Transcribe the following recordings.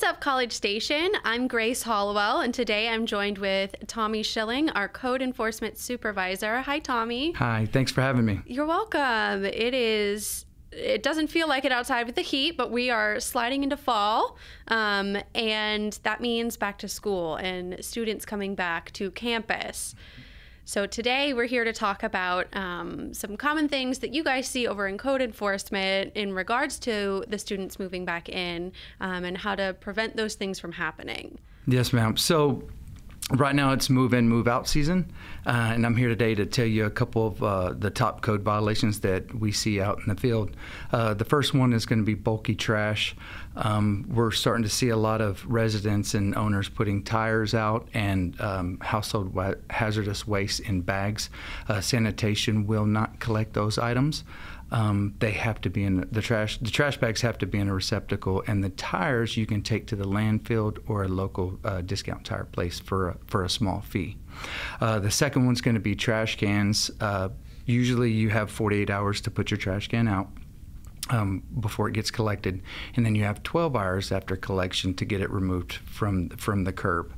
up, College Station? I'm Grace Hollowell, and today I'm joined with Tommy Schilling, our Code Enforcement Supervisor. Hi, Tommy. Hi, thanks for having me. You're welcome. It doesn't feel like it outside with the heat, but we are sliding into fall, and that means back to school and students coming back to campus. So today we're here to talk about some common things that you guys see over in code enforcement in regards to the students moving back in and how to prevent those things from happening. Yes, ma'am. So right now it's move in, move out season, and I'm here today to tell you a couple of the top code violations that we see out in the field. The first one is going to be bulky trash. We're starting to see a lot of residents and owners putting tires out and household hazardous waste in bags. Sanitation will not collect those items. They have to be in the trash. The trash bags have to be in a receptacle, and the tires you can take to the landfill or a local discount tire place for a small fee. The second one's going to be trash cans. Usually you have 48 hours to put your trash can out before it gets collected, and then you have 12 hours after collection to get it removed from the curb.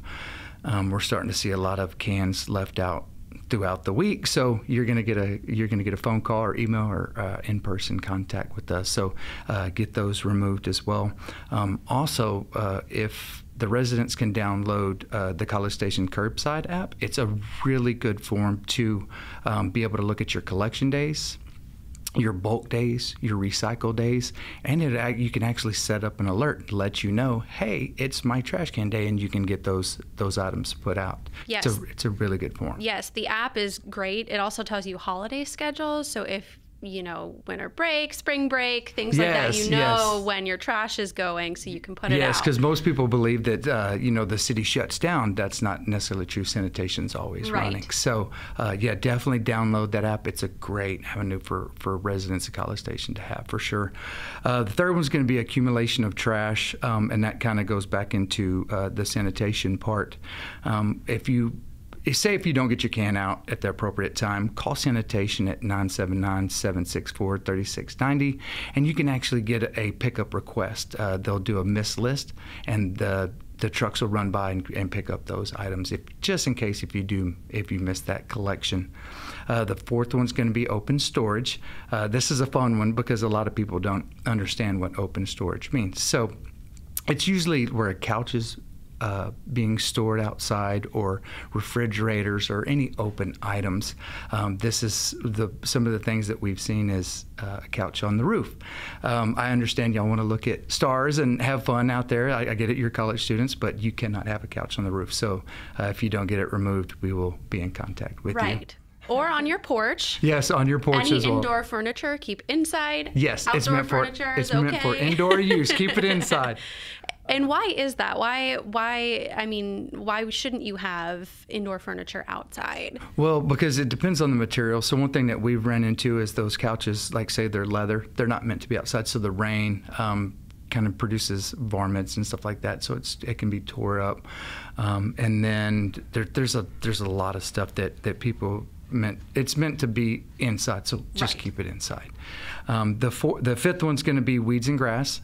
We're starting to see a lot of cans left out throughout the week, so you're going to get a phone call or email or in-person contact with us. So get those removed as well. Also, if the residents can download the College Station Curbside app, it's a really good form to be able to look at your collection days, your bulk days, your recycle days, and you can actually set up an alert to let you know, hey, it's my trash can day, and you can get those items put out. Yes. It's a really good form. Yes, the app is great. It also tells you holiday schedules, so if winter break, spring break, things like that, when your trash is going, so you can put it out. Yes, because most people believe that, the city shuts down. That's not necessarily true. Sanitation's always running. So, definitely download that app. It's a great avenue for residents of College Station to have, for sure. The third one's going to be accumulation of trash, and that kind of goes back into the sanitation part. If you don't get your can out at the appropriate time, call sanitation at 979-764-3690, and you can actually get a pickup request. They'll do a miss list, and the trucks will run by and pick up those items, just in case if you miss that collection. The fourth one's going to be open storage. This is a fun one because a lot of people don't understand what open storage means. So it's usually where a couch is being stored outside, or refrigerators, or any open items. This is some of the things that we've seen is a couch on the roof. I understand y'all want to look at stars and have fun out there. I get it, you're college students, but you cannot have a couch on the roof. So if you don't get it removed, we will be in contact with you. Right. Or on your porch. Yes, on your porch as well. Any indoor furniture, keep inside. Yes, outdoor it's meant for indoor use. Keep it inside. And why is that? Why shouldn't you have indoor furniture outside? Well, because it depends on the material. So one thing that we've run into is those couches, like say they're leather, they're not meant to be outside. So the rain kind of produces varmints and stuff like that. So it can be tore up. And then there's a lot of stuff that people it's meant to be inside. So just keep it inside. The fifth one's going to be weeds and grass.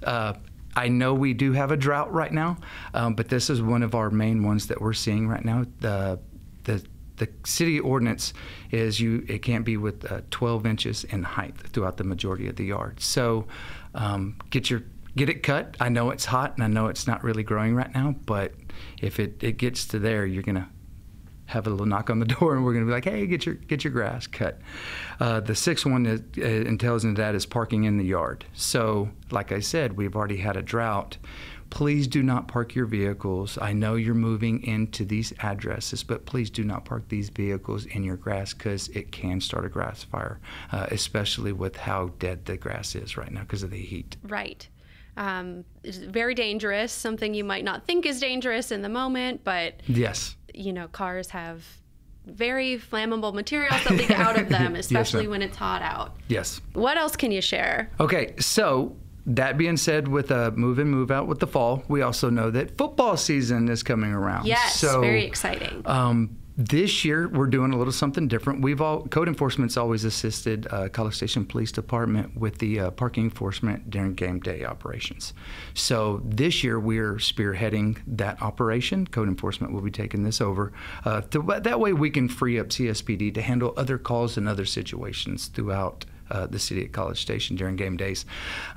I know we do have a drought right now, but this is one of our main ones that we're seeing right now. The city ordinance is it can't be with 12 inches in height throughout the majority of the yard. So get it cut. I know it's hot, and I know it's not really growing right now, but if it gets to there, you're gonna have a little knock on the door, and we're going to be like, hey, get your grass cut. The sixth one entails into that is parking in the yard. So like I said, we've already had a drought. Please do not park your vehicles. I know you're moving into these addresses, but please do not park these vehicles in your grass, because it can start a grass fire, especially with how dead the grass is right now because of the heat. Right. It's very dangerous, something you might not think is dangerous in the moment, but yes. Cars have very flammable materials that leak out of them, especially when it's hot out. Yes. What else can you share? Okay, so that being said, with a move in, move out with the fall, we also know that football season is coming around. Yes, so, very exciting. This year, we're doing a little something different. Code enforcement's always assisted College Station Police Department with the parking enforcement during game day operations. So this year, we're spearheading that operation. Code enforcement will be taking this over. That way, we can free up CSPD to handle other calls and other situations throughout the city at College Station during game days.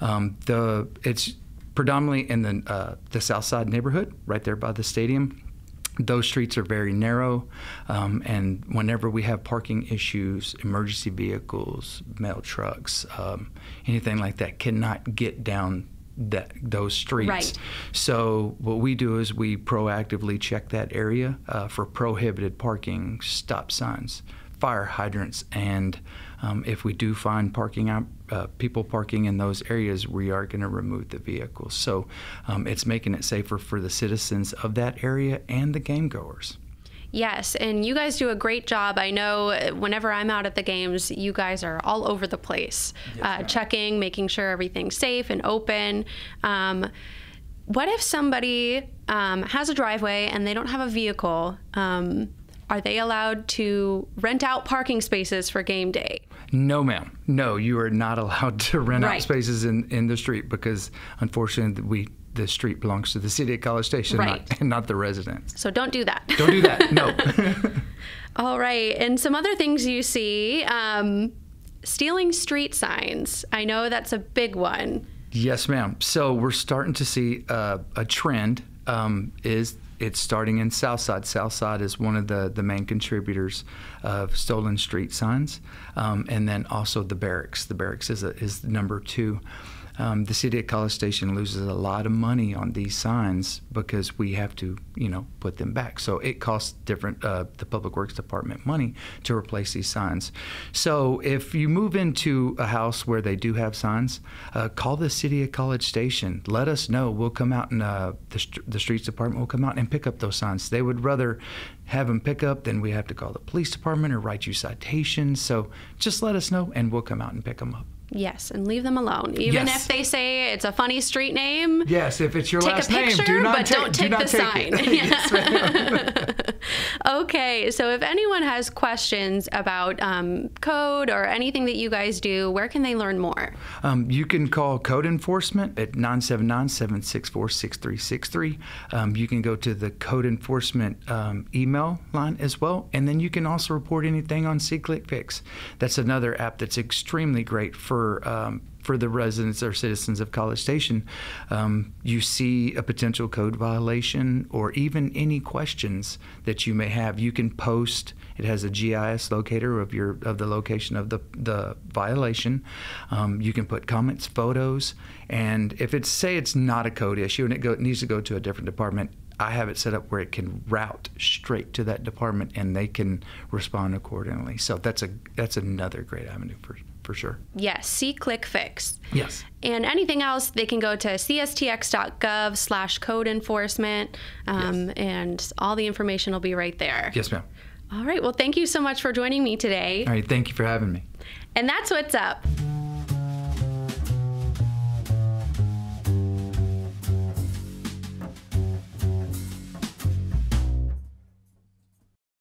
It's predominantly in the South Side neighborhood, right there by the stadium. Those streets are very narrow, and whenever we have parking issues, emergency vehicles, mail trucks, anything like that cannot get down those streets. Right. So what we do is we proactively check that area for prohibited parking, stop signs, fire hydrants, and if we do find people parking in those areas, we are going to remove the vehicles. So it's making it safer for the citizens of that area and the game goers. Yes, and you guys do a great job. I know whenever I'm out at the games, you guys are all over the place, checking, making sure everything's safe and open. What if somebody has a driveway and they don't have a vehicle? Are they allowed to rent out parking spaces for game day? No, ma'am. No, you are not allowed to rent out spaces in the street because, unfortunately, the street belongs to the city of College Station, not the residents. So don't do that. Don't do that. No. All right. And some other things you see, stealing street signs. I know that's a big one. Yes, ma'am. So we're starting to see a trend. It's starting in Southside. Southside is one of the main contributors of stolen street signs, and then also the barracks. The barracks is number 2. The city of College Station loses a lot of money on these signs because we have to, put them back. So it costs the Public Works Department money to replace these signs. So if you move into a house where they do have signs, call the city of College Station. Let us know. We'll come out and the streets department will come out and pick up those signs. They would rather have them pick up than we have to call the police department or write you citations. So just let us know and we'll come out and pick them up. Yes, and leave them alone. Even if they say it's a funny street name. Yes, if it's your last name, don't take the sign. Yes, okay, so if anyone has questions about code or anything that you guys do, where can they learn more? You can call Code Enforcement at 979-764-6363. You can go to the Code Enforcement email line as well, and then you can also report anything on SeeClickFix. That's another app that's extremely great for the residents or citizens of College Station. You see a potential code violation or even any questions that you may have, you can post. It has a GIS locator of the location of the violation. You can put comments, photos, and if it's not a code issue and it needs to go to a different department, I have it set up where it can route straight to that department and they can respond accordingly. So that's another great avenue for sure. Yes, SeeClickFix. Yes. And anything else, they can go to cstx.gov/code enforcement, and all the information will be right there. Yes, ma'am. All right. Well, thank you so much for joining me today. All right. Thank you for having me. And that's what's up.